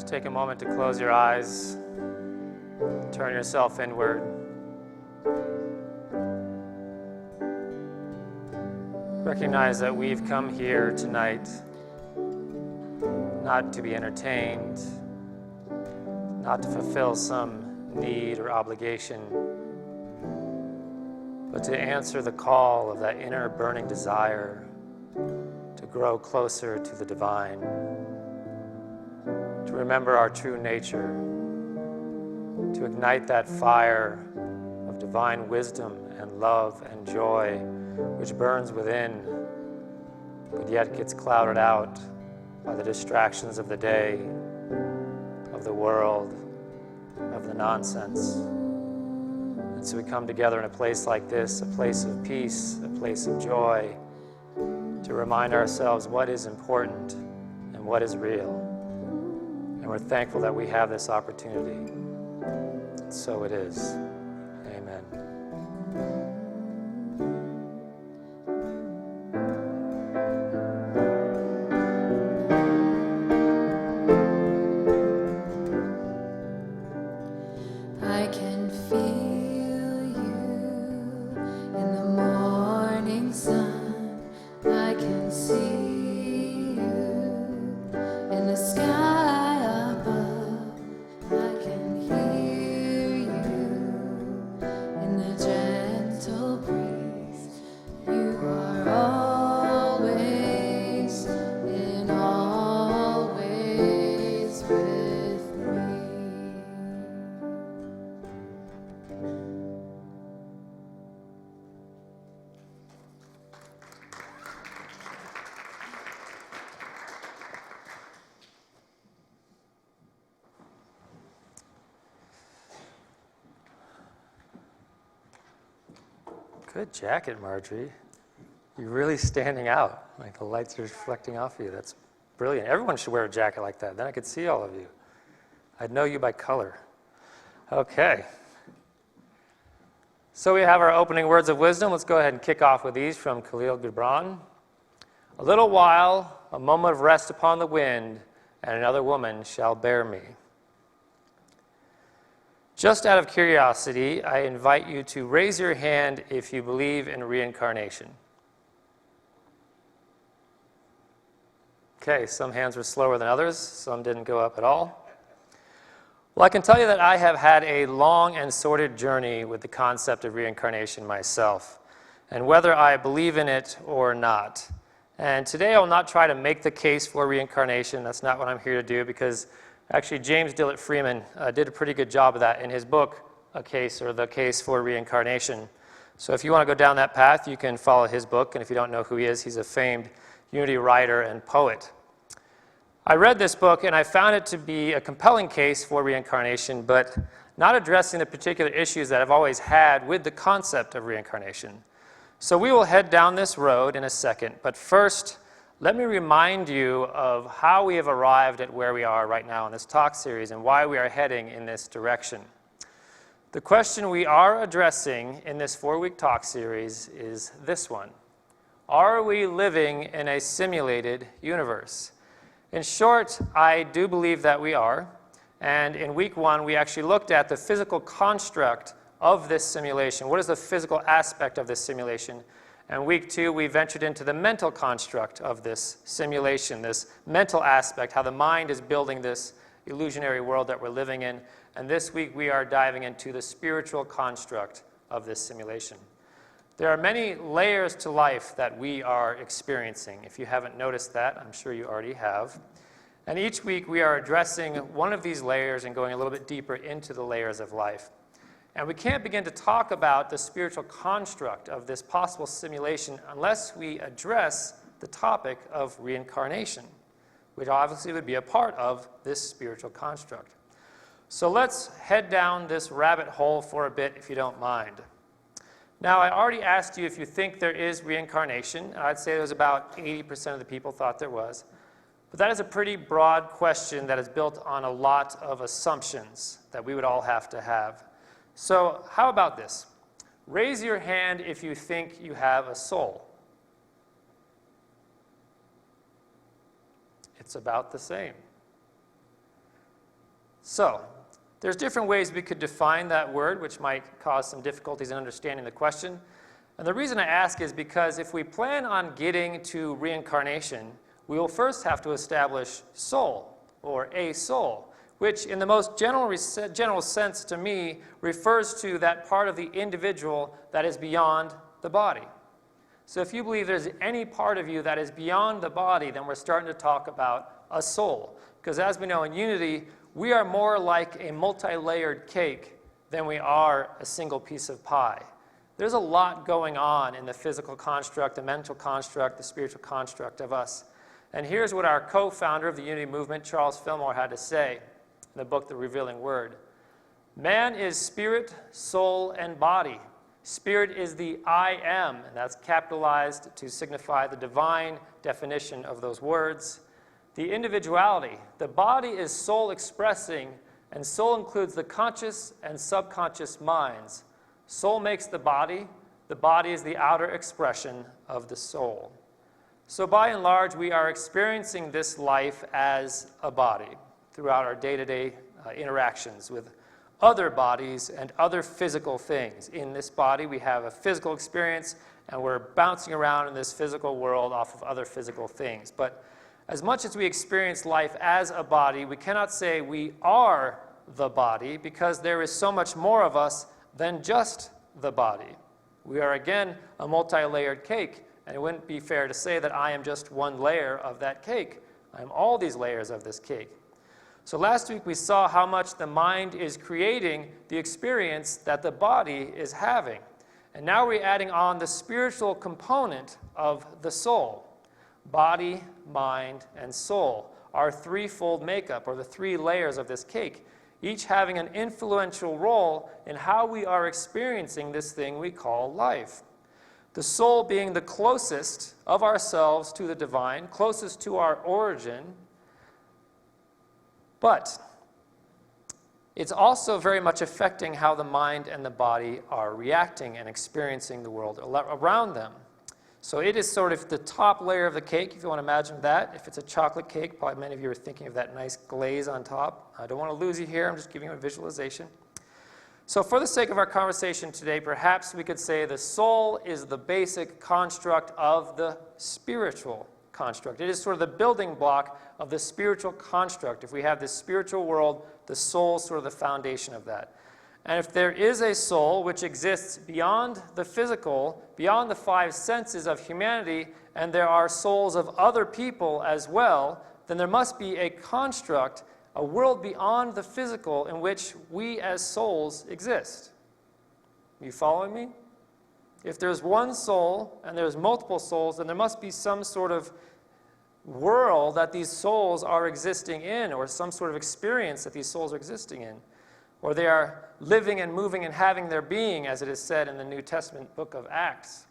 Take a moment to close your eyes, turn yourself inward. Recognize that we've come here tonight not to be entertained, not to fulfill some need or obligation, but to answer the call of that inner burning desire to grow closer to the divine, to remember our true nature, to ignite that fire of divine wisdom and love and joy which burns within, but yet gets clouded out by the distractions of the day, of the world, of the nonsense. And so we come together in a place like this, a place of peace, a place of joy, to remind ourselves what is important and what is real. And we're thankful that we have this opportunity. And so it is. Amen. I can feel you in the morning sun. I can see you in the sky above. I can hear you in the gentle breeze. You are always in all ways with me. Good jacket, Marjorie. You're really standing out. Like the lights are reflecting off of you. That's brilliant. Everyone should wear a jacket like that. Then I could see all of you. I'd know you by color. Okay. So we have our opening words of wisdom. Let's go ahead and kick off with these from Khalil Gibran. A little while, a moment of rest upon the wind, and another woman shall bear me. Just out of curiosity, I invite you to raise your hand if you believe in reincarnation. Okay, some hands were slower than others, some didn't go up at all. Well, I can tell you that I have had a long and sordid journey with the concept of reincarnation myself, and whether I believe in it or not. And today I will not try to make the case for reincarnation. That's not what I'm here to do, because actually James Dillett Freeman did a pretty good job of that in his book, A Case, or The Case for Reincarnation. So if you want to go down that path, you can follow his book, and if you don't know who he is, he's a famed Unity writer and poet. I read this book and I found it to be a compelling case for reincarnation, but not addressing the particular issues that I've always had with the concept of reincarnation. So we will head down this road in a second, but first, let me remind you of how we have arrived at where we are right now in this talk series and why we are heading in this direction. The question we are addressing in this 4-week talk series is this one. Are we living in a simulated universe? In short, I do believe that we are. And in week 1, we actually looked at the physical construct of this simulation. What is the physical aspect of this simulation? And week 2, we ventured into the mental construct of this simulation, this mental aspect, how the mind is building this illusionary world that we're living in. And this week, we are diving into the spiritual construct of this simulation. There are many layers to life that we are experiencing. If you haven't noticed that, I'm sure you already have. And each week, we are addressing one of these layers and going a little bit deeper into the layers of life. And we can't begin to talk about the spiritual construct of this possible simulation unless we address the topic of reincarnation, which obviously would be a part of this spiritual construct. So let's head down this rabbit hole for a bit, if you don't mind. Now, I already asked you if you think there is reincarnation, and I'd say there's about 80% of the people thought there was. But that is a pretty broad question that is built on a lot of assumptions that we would all have to have. So how about this? Raise your hand if you think you have a soul. It's about the same. So, there's different ways we could define that word, which might cause some difficulties in understanding the question. And the reason I ask is because if we plan on getting to reincarnation, we will first have to establish soul, or a soul, which in the most general sense to me refers to that part of the individual that is beyond the body. So if you believe there's any part of you that is beyond the body, then we're starting to talk about a soul. Because as we know in Unity, we are more like a multi-layered cake than we are a single piece of pie. There's a lot going on in the physical construct, the mental construct, the spiritual construct of us. And here's what our co-founder of the Unity movement, Charles Fillmore, had to say in the book, The Revealing Word. Man is spirit, soul, and body. Spirit is the I am, and that's capitalized to signify the divine definition of those words. The individuality. The body is soul expressing, and soul includes the conscious and subconscious minds. Soul makes the body is the outer expression of the soul. So by and large, we are experiencing this life as a body throughout our day-to-day interactions with other bodies and other physical things. In this body, we have a physical experience, and we're bouncing around in this physical world off of other physical things. But as much as we experience life as a body, we cannot say we are the body, because there is so much more of us than just the body. We are, again, a multi-layered cake, and it wouldn't be fair to say that I am just one layer of that cake. I am all these layers of this cake. So last week we saw how much the mind is creating the experience that the body is having. And now we're adding on the spiritual component of the soul. Body, mind, and soul, our threefold makeup, or the three layers of this cake, each having an influential role in how we are experiencing this thing we call life. The soul being the closest of ourselves to the divine, closest to our origin, but it's also very much affecting how the mind and the body are reacting and experiencing the world around them. So it is sort of the top layer of the cake, if you want to imagine that. If it's a chocolate cake, probably many of you are thinking of that nice glaze on top. I don't want to lose you here. I'm just giving you a visualization. So for the sake of our conversation today, perhaps we could say the soul is the basic construct of the spiritual construct. It is sort of the building block of the spiritual construct. If we have this spiritual world, the soul is sort of the foundation of that. And if there is a soul which exists beyond the physical, beyond the five senses of humanity, and there are souls of other people as well, then there must be a construct, a world beyond the physical in which we as souls exist. You following me? If there's one soul and there's multiple souls, then there must be some sort of world that these souls are existing in, or some sort of experience that these souls are existing in. Or they are living and moving and having their being, as it is said in the New Testament book of Acts.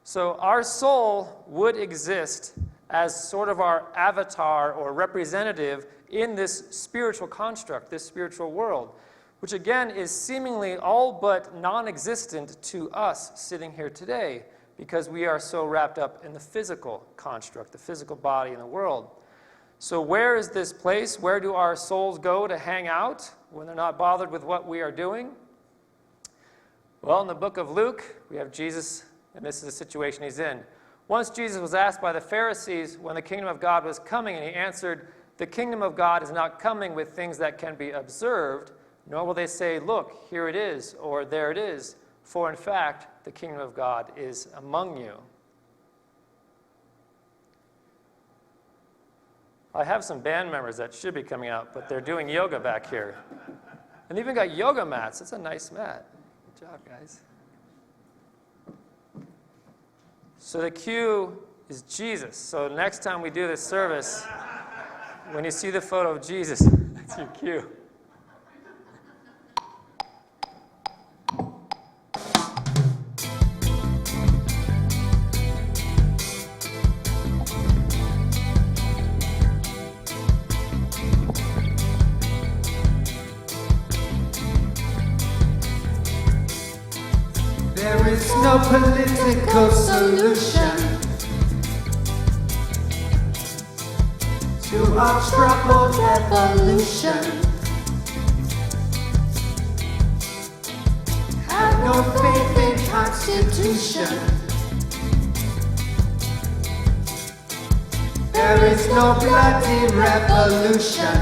So our soul would exist as sort of our avatar or representative in this spiritual construct, this spiritual world, which again is seemingly all but non-existent to us sitting here today, because we are so wrapped up in the physical construct, the physical body in the world. So where is this place? Where do our souls go to hang out when they're not bothered with what we are doing? Well, in the book of Luke, we have Jesus, and this is the situation he's in. Once Jesus was asked by the Pharisees when the kingdom of God was coming, and he answered, "The kingdom of God is not coming with things that can be observed, nor will they say, 'Look, here it is,' or 'There it is,' for in fact, the kingdom of God is among you." I have some band members that should be coming out, but they're doing yoga back here. And they even got yoga mats. That's a nice mat. Good job, guys. So the cue is Jesus. So next time we do this service, when you see the photo of Jesus, that's your cue. There is no political solution to our troubled revolution. Constitution. There is no bloody revolution.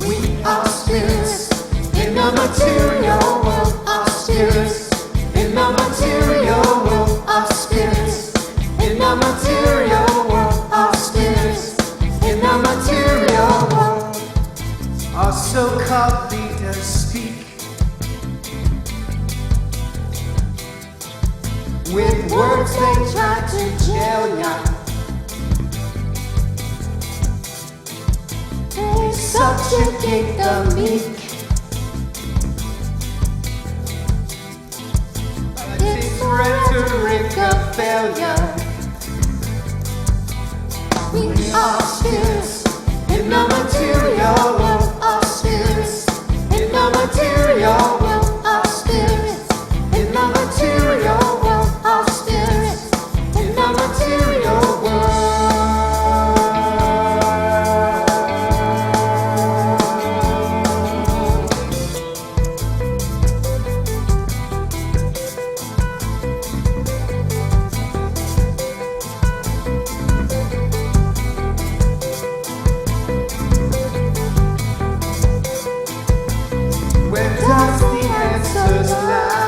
We are spirits in the material world. Our spirits in the material world. Our spirits in the material world. Our spirits in the material world. Our so-called leaders speak with words they try to jail ya. They subjugate the meek. But it's rhetoric of failure. We are spirits in the material world. Our spirits in the material world. Our spirits in the material world. Our spirits in the material world. Where does the answers lie?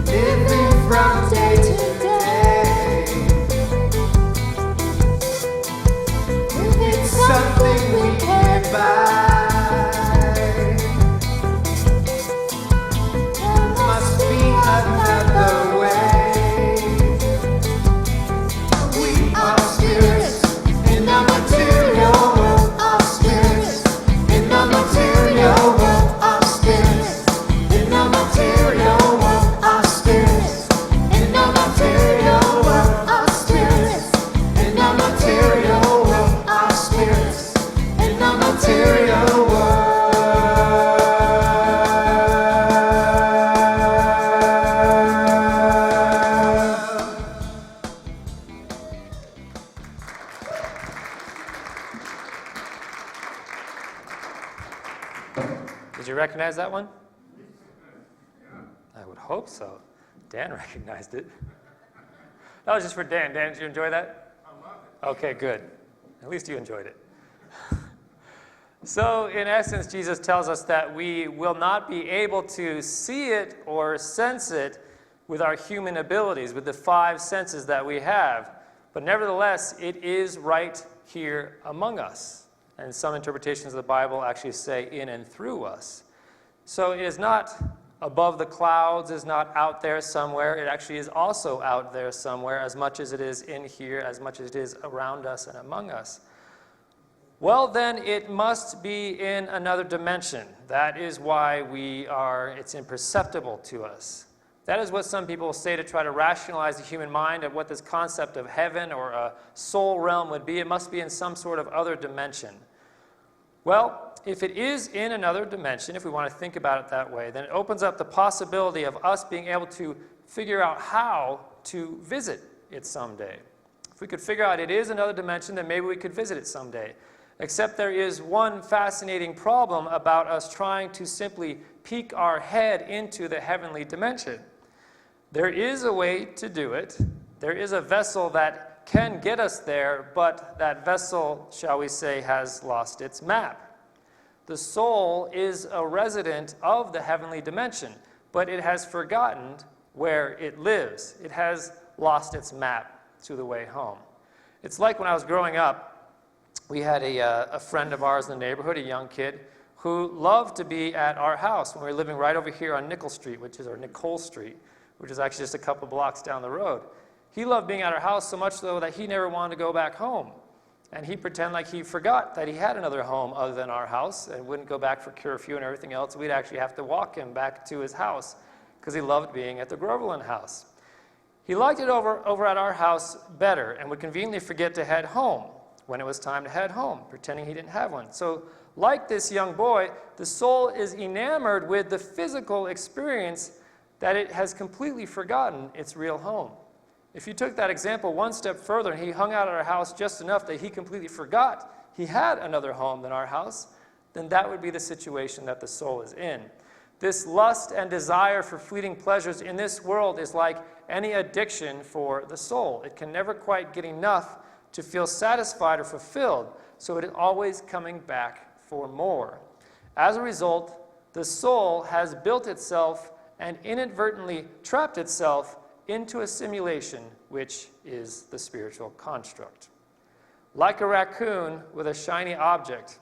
Living from day to day. It's something we can't buy. There must be another way. We are spirits in the material world. Our spirits in the material world. Our spirits in the material world. Our spirits in the material world. Our spirits in the material world. Our spirits in the material world. Did you recognize that one? I would hope so. Dan recognized it. That was just for Dan. Dan, did you enjoy that? I love it. Okay, good. At least you enjoyed it. So, in essence, Jesus tells us that we will not be able to see it or sense it with our human abilities, with the 5 senses that we have. But nevertheless, it is right here among us. And some interpretations of the Bible actually say in and through us. So it is not above the clouds, is not out there somewhere. It actually is also out there somewhere, as much as it is in here, as much as it is around us and among us. Well, then it must be in another dimension. That is why it's imperceptible to us. That is what some people say to try to rationalize the human mind of what this concept of heaven or a soul realm would be. It must be in some sort of other dimension. Well, if it is in another dimension, if we want to think about it that way, then it opens up the possibility of us being able to figure out how to visit it someday. If we could figure out it is another dimension, then maybe we could visit it someday. Except there is one fascinating problem about us trying to simply peek our head into the heavenly dimension. There is a way to do it. There is a vessel that can get us there, but that vessel, shall we say, has lost its map. The soul is a resident of the heavenly dimension, but it has forgotten where it lives. It has lost its map to the way home. It's like when I was growing up, we had a friend of ours in the neighborhood, a young kid, who loved to be at our house when we were living right over here on Nicole Street, which is actually just a couple blocks down the road. He loved being at our house so much, though, that he never wanted to go back home. And he'd pretend like he forgot that he had another home other than our house and wouldn't go back for curfew and everything else. We'd actually have to walk him back to his house because he loved being at the Groveland house. He liked it over at our house better and would conveniently forget to head home when it was time to head home, pretending he didn't have one. So, like this young boy, the soul is enamored with the physical experience that it has completely forgotten its real home. If you took that example one step further and he hung out at our house just enough that he completely forgot he had another home than our house, then that would be the situation that the soul is in. This lust and desire for fleeting pleasures in this world is like any addiction for the soul. It can never quite get enough to feel satisfied or fulfilled, so it is always coming back for more. As a result, the soul has built itself and inadvertently trapped itself into a simulation, which is the spiritual construct. Like a raccoon with a shiny object.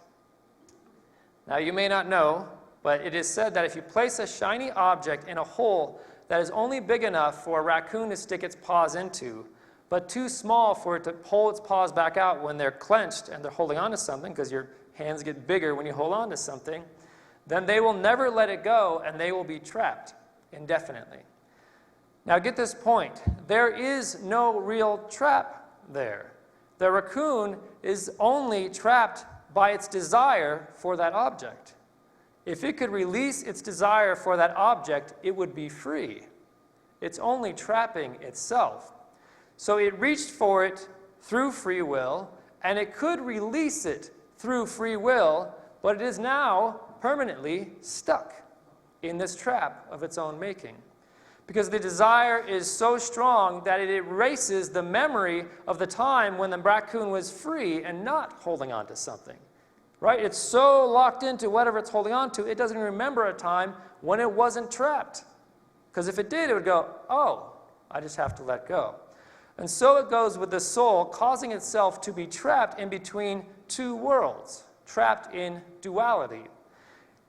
Now, you may not know, but it is said that if you place a shiny object in a hole that is only big enough for a raccoon to stick its paws into, but too small for it to pull its paws back out when they're clenched and they're holding on to something, because your hands get bigger when you hold on to something, then they will never let it go and they will be trapped indefinitely. Now get this point. There is no real trap there. The raccoon is only trapped by its desire for that object. If it could release its desire for that object, it would be free. It's only trapping itself. So it reached for it through free will, and it could release it through free will, but it is now permanently stuck in this trap of its own making. Because the desire is so strong that it erases the memory of the time when the raccoon was free and not holding on to something. Right? It's so locked into whatever it's holding on to, it doesn't remember a time when it wasn't trapped. Because if it did, it would go, oh, I just have to let go. And so it goes with the soul, causing itself to be trapped in between two worlds, trapped in duality.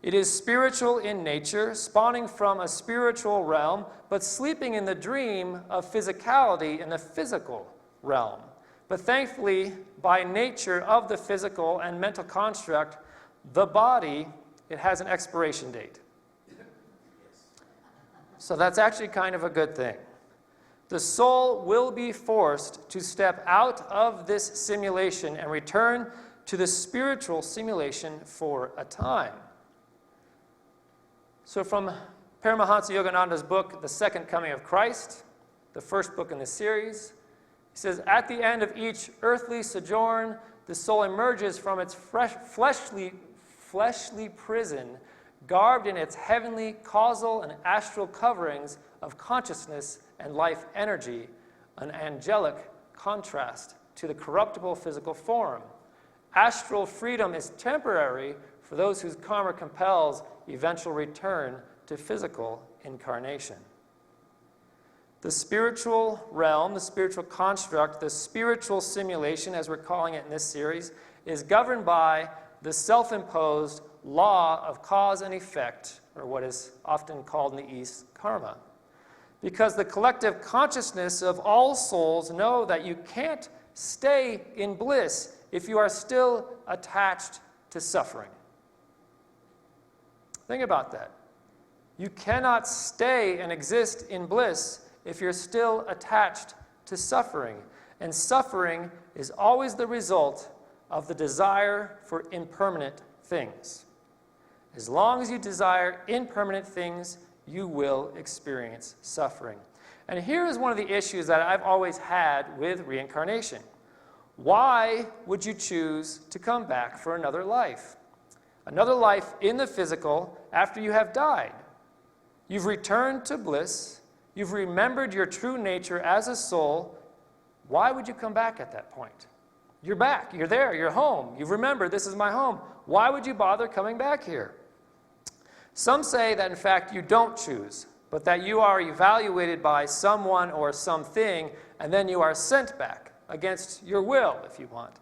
It is spiritual in nature, spawning from a spiritual realm, but sleeping in the dream of physicality in the physical realm. But thankfully, by nature of the physical and mental construct, the body, it has an expiration date. So that's actually kind of a good thing. The soul will be forced to step out of this simulation and return to the spiritual simulation for a time. So from Paramahansa Yogananda's book, The Second Coming of Christ, the first book in the series, he says, at the end of each earthly sojourn, the soul emerges from its fleshly prison, garbed in its heavenly, causal, and astral coverings of consciousness and life energy, an angelic contrast to the corruptible physical form. Astral freedom is temporary for those whose karma compels eventual return to physical incarnation. The spiritual realm, the spiritual construct, the spiritual simulation, as we're calling it in this series, is governed by the self-imposed law of cause and effect, or what is often called in the East, karma. Because the collective consciousness of all souls know that you can't stay in bliss if you are still attached to suffering. Think about that. You cannot stay and exist in bliss if you're still attached to suffering. And suffering is always the result of the desire for impermanent things. As long as you desire impermanent things, you will experience suffering. And here is one of the issues that I've always had with reincarnation. Why would you choose to come back for another life? Another life in the physical after you have died. You've returned to bliss. You've remembered your true nature as a soul. Why would you come back at that point? You're back. You're there. You're home. You've remembered, this is my home. Why would you bother coming back here? Some say that, in fact, you don't choose, but that you are evaluated by someone or something, and then you are sent back against your will, if you want.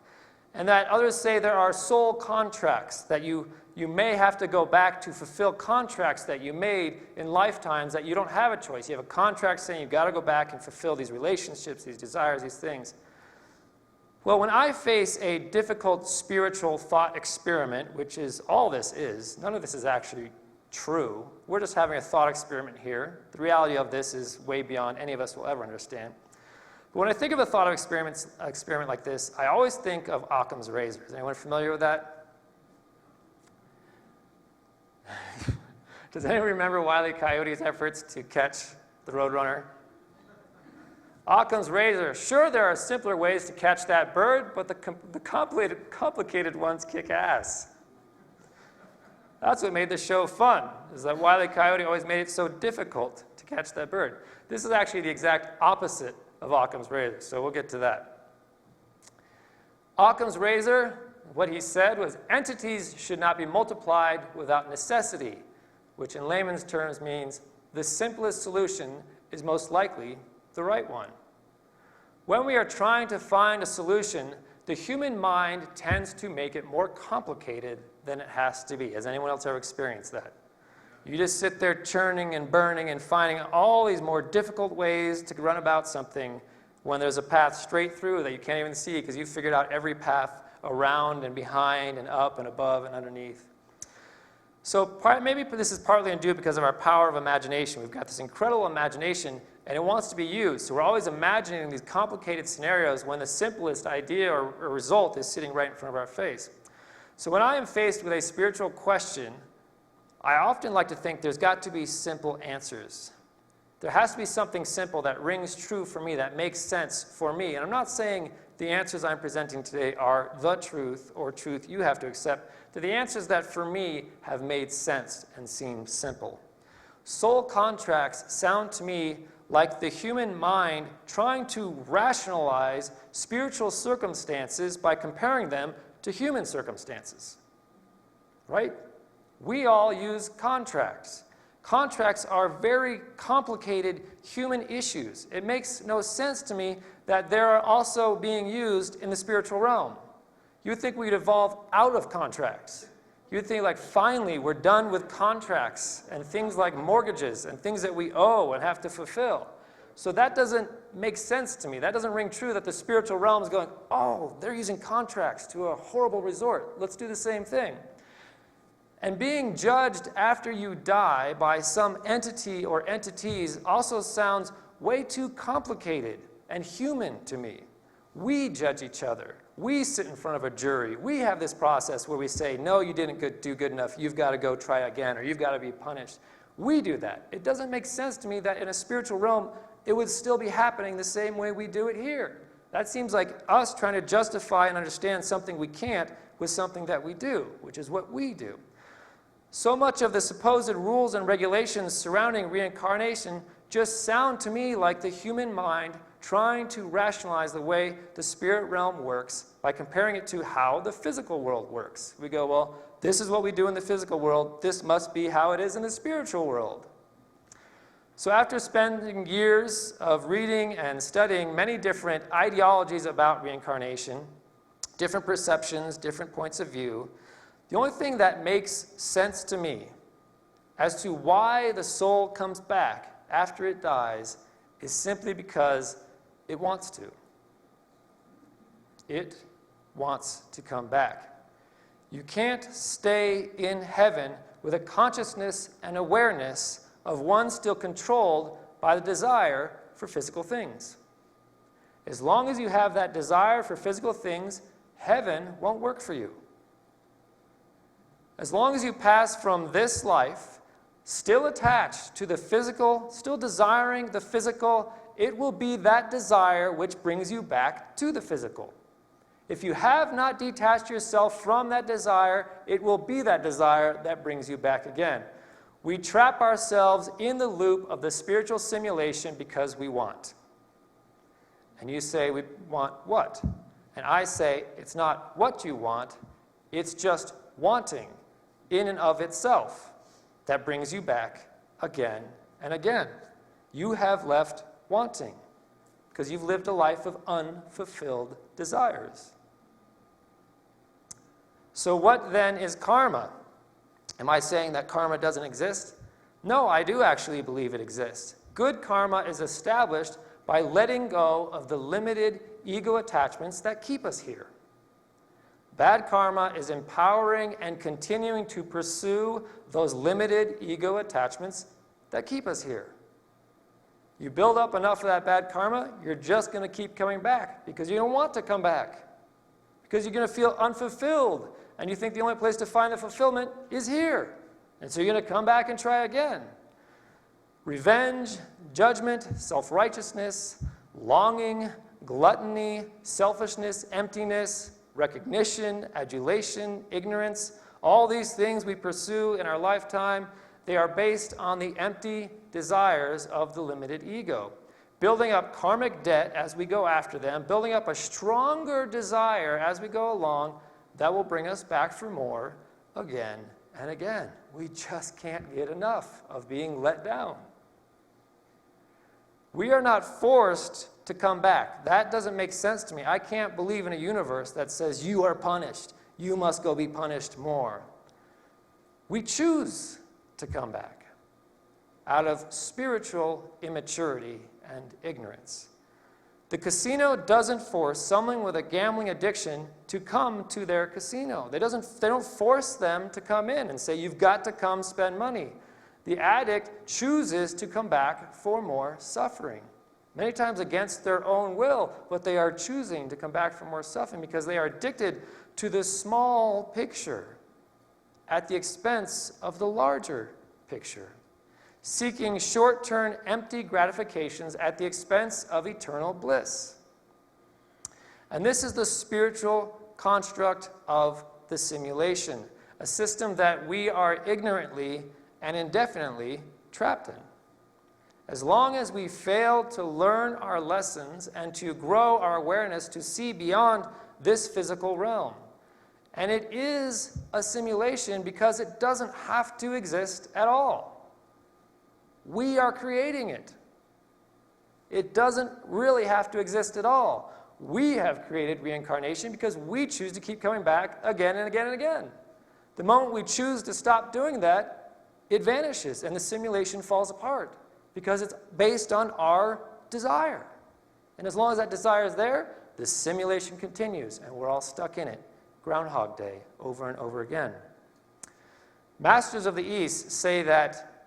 And that others say there are soul contracts, that you may have to go back to fulfill contracts that you made in lifetimes, that you don't have a choice. You have a contract saying you've got to go back and fulfill these relationships, these desires, these things. Well, when I face a difficult spiritual thought experiment, which is all this is, none of this is actually true. We're just having a thought experiment here. The reality of this is way beyond any of us will ever understand. But when I think of a thought experiment like this, I always think of Occam's razor. Is anyone familiar with that? Does anyone remember Wile E. Coyote's efforts to catch the Roadrunner? Occam's razor. Sure, there are simpler ways to catch that bird, but the complicated ones kick ass. That's what made the show fun, is that Wile E. Coyote always made it so difficult to catch that bird. This is actually the exact opposite of Occam's razor, so we'll get to that. Occam's razor, what he said was entities should not be multiplied without necessity, which in layman's terms means the simplest solution is most likely the right one. When we are trying to find a solution, the human mind tends to make it more complicated than it has to be. Has anyone else ever experienced that? You just sit there churning and burning and finding all these more difficult ways to run about something when there's a path straight through that you can't even see because you've figured out every path around and behind and up and above and underneath. So maybe this is partly due because of our power of imagination. We've got this incredible imagination, and it wants to be used. So we're always imagining these complicated scenarios when the simplest idea or result is sitting right in front of our face. So when I am faced with a spiritual question, I often like to think there's got to be simple answers. There has to be something simple that rings true for me, that makes sense for me. And I'm not saying the answers I'm presenting today are the truth or truth you have to accept. They're the answers that for me have made sense and seem simple. Soul contracts sound to me like the human mind trying to rationalize spiritual circumstances by comparing them to human circumstances. Right? We all use contracts. Contracts are very complicated human issues. It makes no sense to me that they're also being used in the spiritual realm. You would think we'd evolve out of contracts. You'd think, like, finally, we're done with contracts and things like mortgages and things that we owe and have to fulfill. So that doesn't make sense to me. That doesn't ring true that the spiritual realm is going, oh, they're using contracts to a horrible resort. Let's do the same thing. And being judged after you die by some entity or entities also sounds way too complicated and human to me. We judge each other. We sit in front of a jury. We have this process where we say, no, you didn't do good enough. You've got to go try again, or you've got to be punished. We do that. It doesn't make sense to me that in a spiritual realm, it would still be happening the same way we do it here. That seems like us trying to justify and understand something we can't with something that we do, which is what we do. So much of the supposed rules and regulations surrounding reincarnation just sound to me like the human mind trying to rationalize the way the spirit realm works by comparing it to how the physical world works. We go, well, this is what we do in the physical world. This must be how it is in the spiritual world. So after spending years of reading and studying many different ideologies about reincarnation, different perceptions, different points of view, the only thing that makes sense to me as to why the soul comes back after it dies is simply because it wants to. It wants to come back. You can't stay in heaven with a consciousness and awareness of one still controlled by the desire for physical things. As long as you have that desire for physical things, heaven won't work for you. As long as you pass from this life, still attached to the physical, still desiring the physical, it will be that desire which brings you back to the physical. If you have not detached yourself from that desire, it will be that desire that brings you back again. We trap ourselves in the loop of the spiritual simulation because we want. And you say, we want what? And I say, it's not what you want, it's just wanting in and of itself that brings you back again and again. You have left wanting because you've lived a life of unfulfilled desires. So what then is karma? Am I saying that karma doesn't exist? No, I do actually believe it exists. Good karma is established by letting go of the limited ego attachments that keep us here. Bad karma is empowering and continuing to pursue those limited ego attachments that keep us here. You build up enough of that bad karma, you're just going to keep coming back because you don't want to come back. Because you're going to feel unfulfilled and you think the only place to find the fulfillment is here. And so you're going to come back and try again. Revenge, judgment, self-righteousness, longing, gluttony, selfishness, emptiness, recognition, adulation, ignorance, All these things we pursue in our lifetime, they are based on the empty desires of the limited ego. Building up karmic debt as we go after them, building up a stronger desire as we go along, that will bring us back for more again and again. We just can't get enough of being let down. We are not forced to come back. That doesn't make sense to me. I can't believe in a universe that says you are punished. You must go be punished more. We choose to come back out of spiritual immaturity and ignorance. The casino doesn't force someone with a gambling addiction to come to their casino. They don't force them to come in and say, you've got to come spend money. The addict chooses to come back for more suffering. Many times against their own will, but they are choosing to come back for more suffering because they are addicted to the small picture at the expense of the larger picture, seeking short-term empty gratifications at the expense of eternal bliss. And this is the spiritual construct of the simulation, a system that we are ignorantly and indefinitely trapped in. As long as we fail to learn our lessons and to grow our awareness to see beyond this physical realm. And it is a simulation because it doesn't have to exist at all. We are creating it. It doesn't really have to exist at all. We have created reincarnation because we choose to keep coming back again and again and again. The moment we choose to stop doing that, it vanishes and the simulation falls apart because it's based on our desire. And as long as that desire is there, the simulation continues and we're all stuck in it. Groundhog Day, over and over again. Masters of the East say that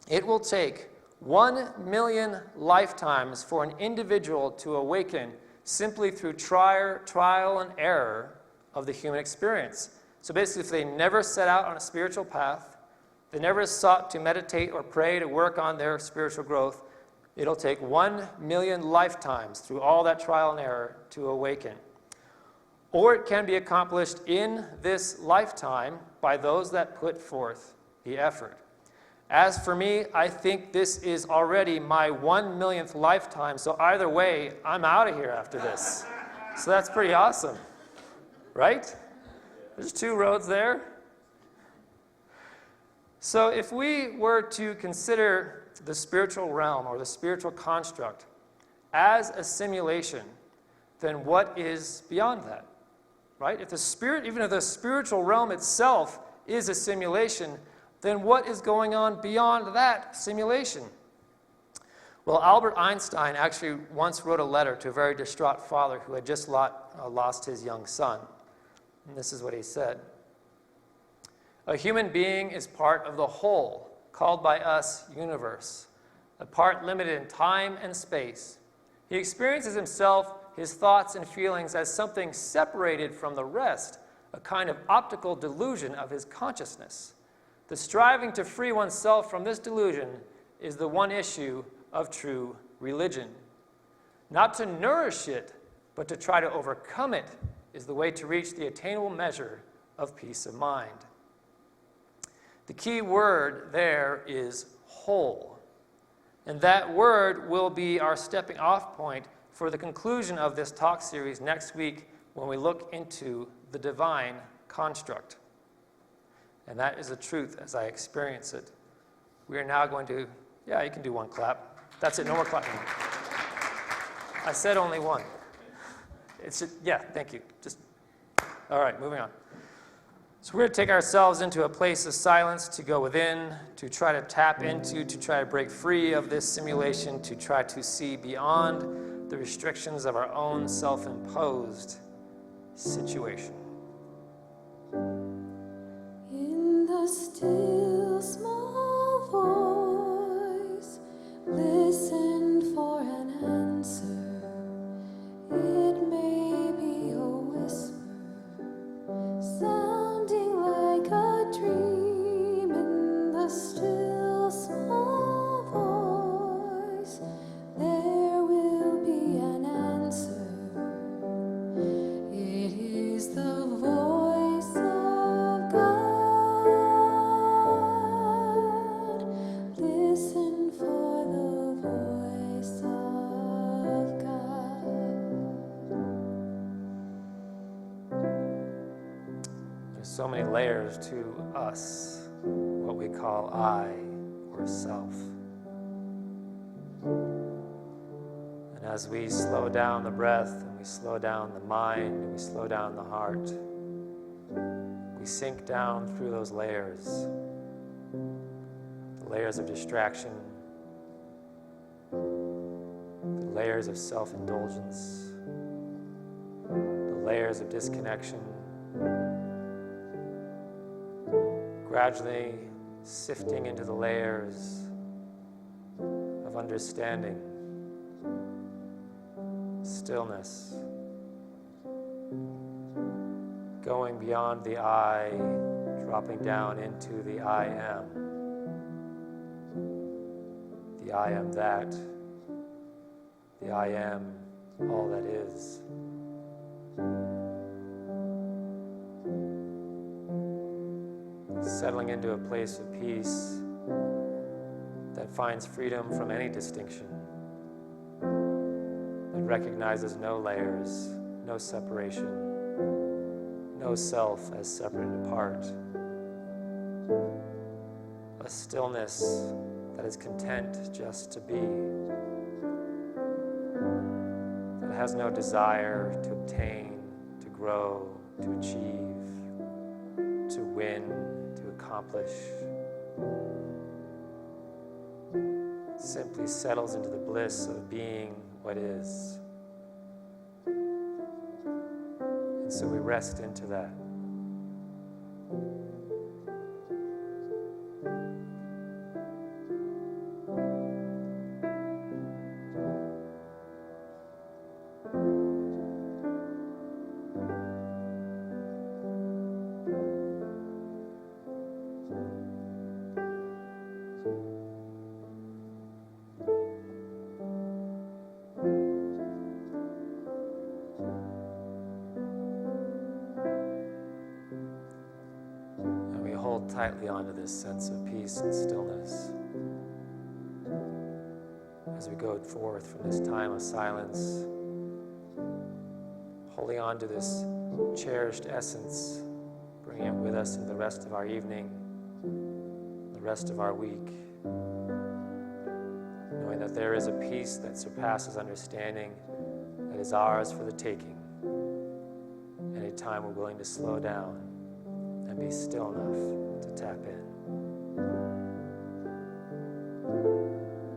it will take 1,000,000 lifetimes for an individual to awaken simply through trial and error of the human experience. So basically, if they never set out on a spiritual path, they never sought to meditate or pray to work on their spiritual growth, it'll take 1,000,000 lifetimes through all that trial and error to awaken. Or it can be accomplished in this lifetime by those that put forth the effort. As for me, I think this is already my 1,000,000th lifetime, so either way, I'm out of here after this. So that's pretty awesome, right? There's 2 roads there. So if we were to consider the spiritual realm or the spiritual construct as a simulation, then what is beyond that? Right? If the spirit, even if the spiritual realm itself is a simulation, then what is going on beyond that simulation? Well, Albert Einstein actually once wrote a letter to a very distraught father who had just lost his young son. And this is what he said. A human being is part of the whole, called by us universe, a part limited in time and space. He experiences himself, his thoughts and feelings as something separated from the rest, a kind of optical delusion of his consciousness. The striving to free oneself from this delusion is the one issue of true religion. Not to nourish it, but to try to overcome it is the way to reach the attainable measure of peace of mind. The key word there is whole. And that word will be our stepping off point for the conclusion of this talk series next week when we look into the divine construct. And that is the truth as I experience it. We are now going to, you can do 1 clap. That's it, no more clapping. I said only 1. Thank you. All right, moving on. So we're going to take ourselves into a place of silence to go within, to try to tap into, to try to break free of this simulation, to try to see beyond the restrictions of our own self-imposed situation. In the still small voice, listen for an answer. It may be a whisper, sounding like a dream. In the still small voice, there will be an answer. It is the voice of God. so many layers to us, what we call I or self. And as we slow down the breath, and we slow down the mind, and we slow down the heart, we sink down through those layers, the layers of distraction, the layers of self-indulgence, the layers of disconnection, gradually sifting into the layers of understanding, stillness, going beyond the I, dropping down into the I am. The I am that. The I am all that is. Settling into a place of peace that finds freedom from any distinction, that recognizes no layers, no separation, no self as separate and apart. A stillness that is content just to be, that has no desire to obtain, to grow, to achieve, to win, to accomplish. Simply settles into the bliss of being what is. And so we rest into that. Tightly onto this sense of peace and stillness as we go forth from this time of silence, holding on to this cherished essence, bringing it with us in the rest of our evening, the rest of our week, knowing that there is a peace that surpasses understanding that is ours for the taking anytime we're willing to slow down and be still enough to tap in.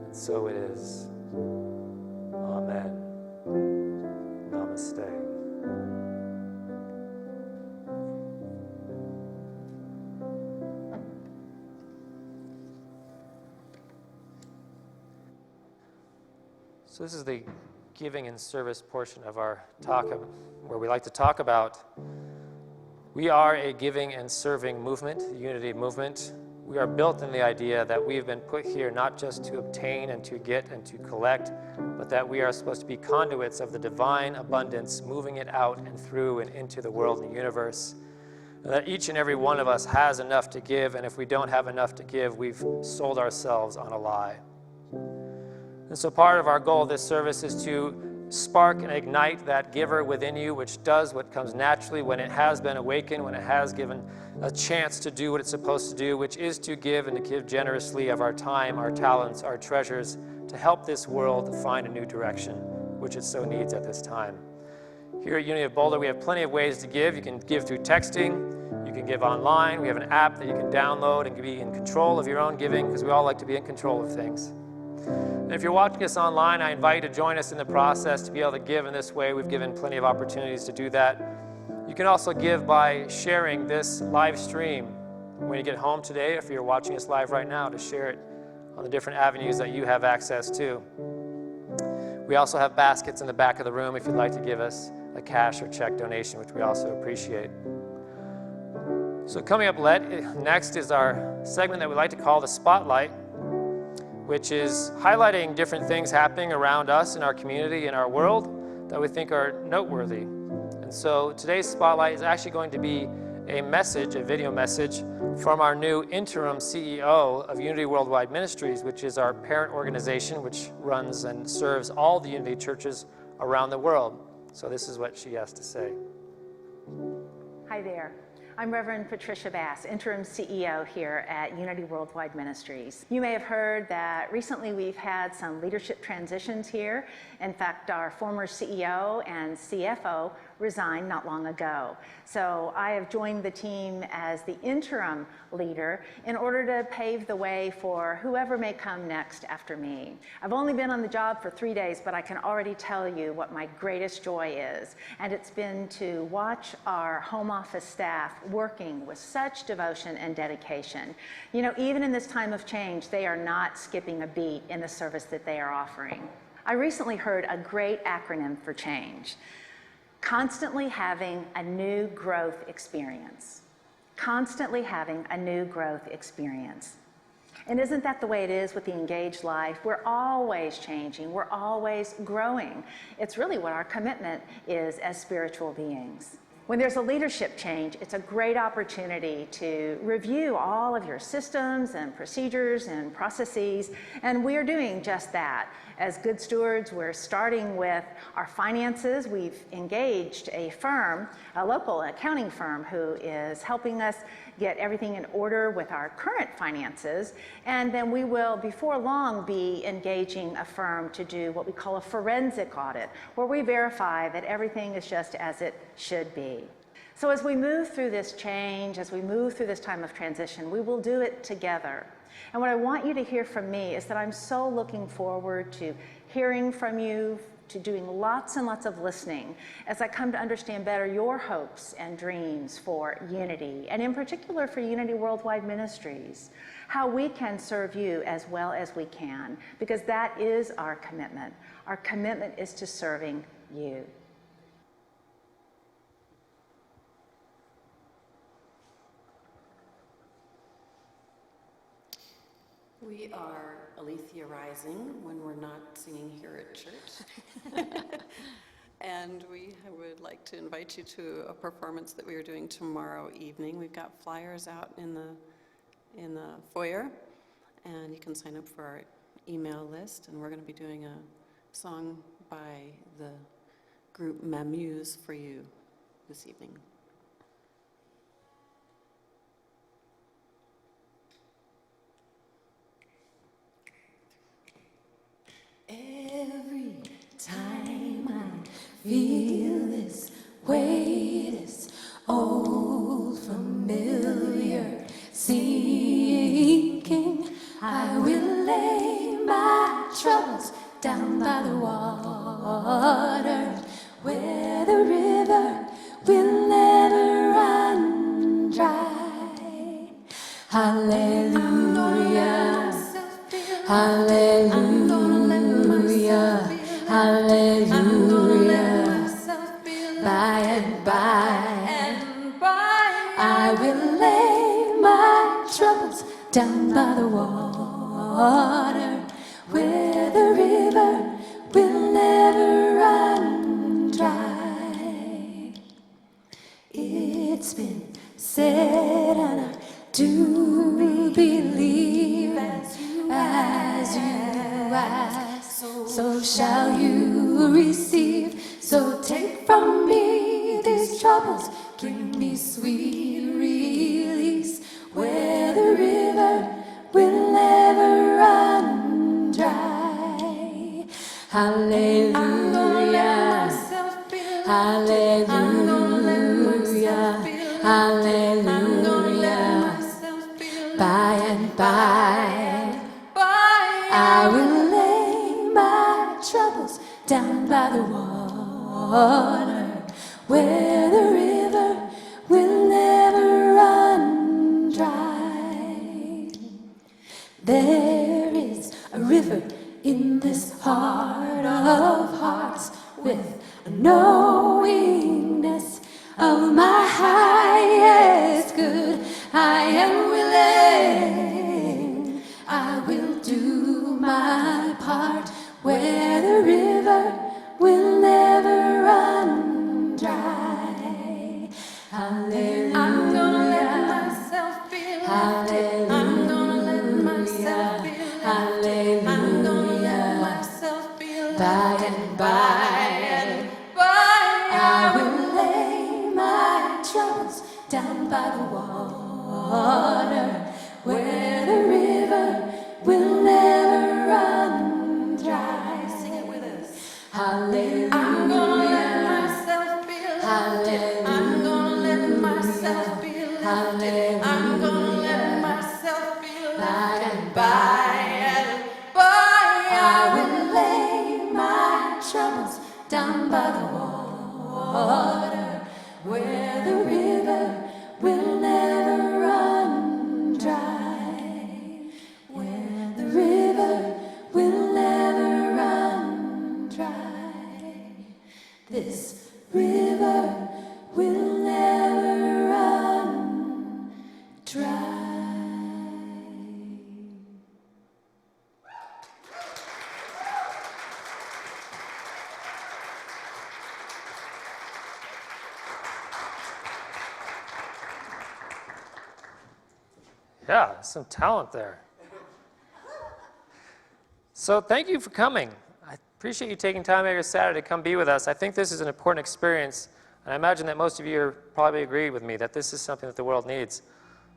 And so it is. Amen. Namaste. So this is the giving and service portion of our talk, where we like to talk about we are a giving and serving movement, the Unity movement. We are built in the idea that we've been put here not just to obtain and to get and to collect, but that we are supposed to be conduits of the divine abundance, moving it out and through and into the world and the universe. And that each and every one of us has enough to give, and if we don't have enough to give, we've sold ourselves on a lie. And so part of our goal of this service is to spark and ignite that giver within you, which does what comes naturally when it has been awakened, when it has given a chance to do what it's supposed to do, which is to give and to give generously of our time, our talents, our treasures, to help this world find a new direction, which it so needs at this time. Here at Unity of Boulder, we have plenty of ways to give. You can give through texting, you can give online, we have an app that you can download and be in control of your own giving, because we all like to be in control of things. And if you're watching us online, I invite you to join us in the process to be able to give in this way. We've given plenty of opportunities to do that. You can also give by sharing this live stream when you get home today, if you're watching us live right now, to share it on the different avenues that you have access to. We also have baskets in the back of the room if you'd like to give us a cash or check donation, which we also appreciate. So coming up next is our segment that we like to call the Spotlight, which is highlighting different things happening around us in our community, in our world, that we think are noteworthy. And so today's Spotlight is actually going to be a message, a video message, from our new interim CEO of Unity Worldwide Ministries, which is our parent organization, which runs and serves all the Unity churches around the world. So this is what she has to say. Hi there. I'm Reverend Patricia Bass, Interim CEO here at Unity Worldwide Ministries. You may have heard that recently we've had some leadership transitions here. In fact, our former CEO and CFO resigned not long ago. So I have joined the team as the interim leader in order to pave the way for whoever may come next after me. I've only been on the job for 3 days, but I can already tell you what my greatest joy is. And it's been to watch our home office staff working with such devotion and dedication. You know, even in this time of change, they are not skipping a beat in the service that they are offering. I recently heard a great acronym for change. Constantly having a new growth experience. Constantly having a new growth experience. And isn't that the way it is with the engaged life? We're always changing, we're always growing. It's really what our commitment is as spiritual beings. When there's a leadership change, it's a great opportunity to review all of your systems and procedures and processes, and we are doing just that. As good stewards, we're starting with our finances. We've engaged a firm, a local accounting firm, who is helping us get everything in order with our current finances, and then we will, before long, be engaging a firm to do what we call a forensic audit, where we verify that everything is just as it should be. So as we move through this change, as we move through this time of transition, we will do it together. And what I want you to hear from me is that I'm so looking forward to hearing from you, to doing lots and lots of listening as I come to understand better your hopes and dreams for Unity, and in particular for Unity Worldwide Ministries, how we can serve you as well as we can, because that is our commitment. Our commitment is to serving you. We are Alethea Rising when we're not singing here at church. And we would like to invite you to a performance that we are doing tomorrow evening. We've got flyers out in the foyer, and you can sign up for our email list. And we're going to be doing a song by the group Mamuse for you this evening. Every time I feel this way, this old familiar sinking, I will lay my troubles down by the water, where the river will never run dry. Hallelujah, hallelujah. Hallelujah, by and by, I will lay my troubles down by the water, where the river will never run dry. It's been said, and I do believe, as you ask, so shall you receive. So take from me these troubles, give me sweet release, where the river will never run dry. Hallelujah, hallelujah, hallelujah. By and by, I will lay my troubles down by the water, where the river will never run dry. There is a river in this heart of hearts, with a knowingness of my highest good. I am willing, I will do my part, where the river will never run dry. Hallelujah, I'm gonna let myself feel lifted. Hallelujah, I'm gonna let myself feel lifted. Hallelujah, I'm gonna let myself feel lifted. By and by, I will lay my troubles down by the water, where the river will never run dry. Sing it with us. Hallelujah. I'm gonna let myself be lifted. Hallelujah. I'm gonna let myself be lifted. Hallelujah. I'm gonna let myself be By lifted and by and by. I will lay my troubles down by the water, where the river will never run dry. Where the river will never run dry. This river will never run dry. Yeah, some talent there. So thank you for coming. I appreciate you taking time out of your Saturday to come be with us. I think this is an important experience, and I imagine that most of you probably agree with me that this is something that the world needs.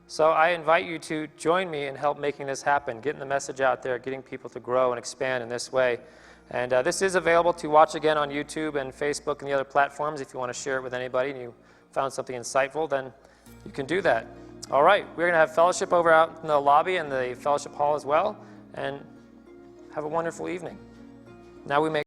So I invite you to join me in help making this happen, getting the message out there, getting people to grow and expand in this way. And this is available to watch again on YouTube and Facebook and the other platforms. If you want to share it with anybody and you found something insightful, then you can do that. All right, we're going to have fellowship over out in the lobby and the fellowship hall as well, and have a wonderful evening. Now we make